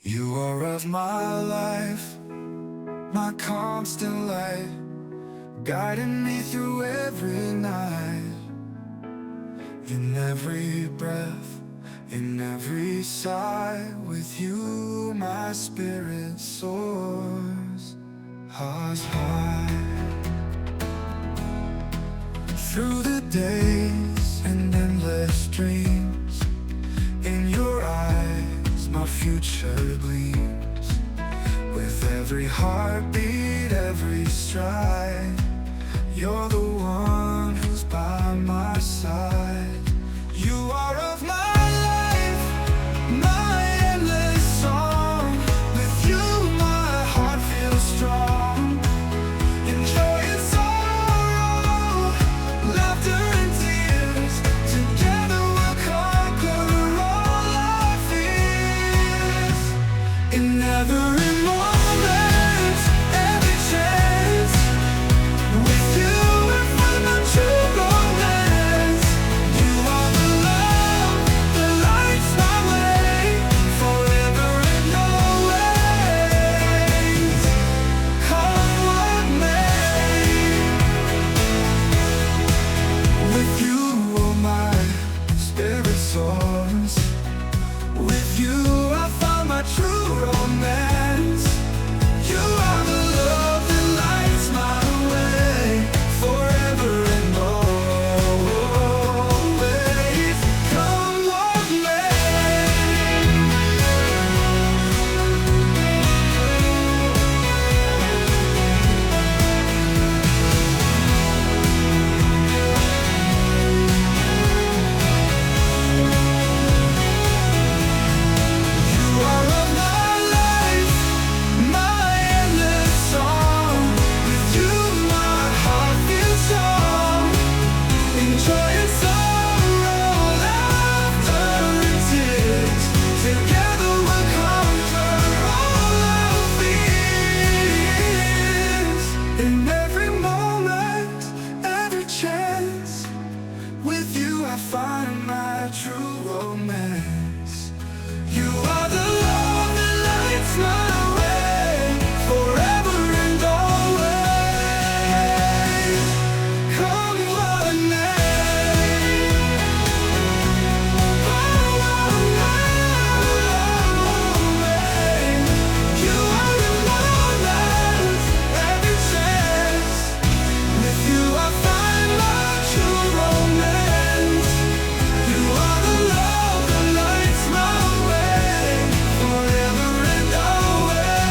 You are of my life, my constant light, guiding me through every night. In every breath, in every sigh, with you my spirit soars high. Through the days and endless dreams, in your eyes my future gleams. With every heartbeat, every stride, you're the one who's by my side. You are of my life, my endless song. With you my heart feels strong. In joy and sorrow, laughter and tears, together we'll conquer all our fears. In every moment, every chance, with you we find our true romance. You are the love that lights my way, forever and always. Come what may, with you all my spirit soars. With you I find my true romance. You are the love that lights my way, forever and always. Come what may. You are of my life, my endless song. With you my heart feels strong. In joy and sorrow, laughter and tears, together we'll conquer all our fears. In every moment, every chance, with you I find my true romance. You are the love that lights my way, forever and always. Come what may. You are the moments, every chance. With you I find my true romance. You are the love that lights my way, forever and always.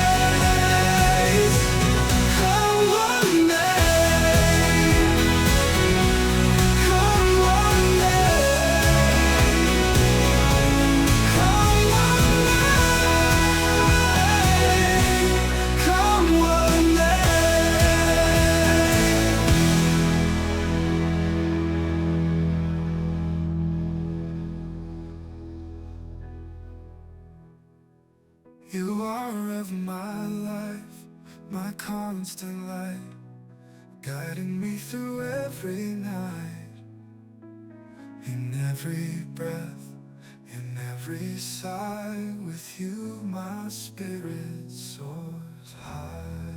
Come what may, come what may, come what may, come what may. You are of my life, my constant light, guiding me through every night. In every breath, in every sigh, with you my spirit soars high.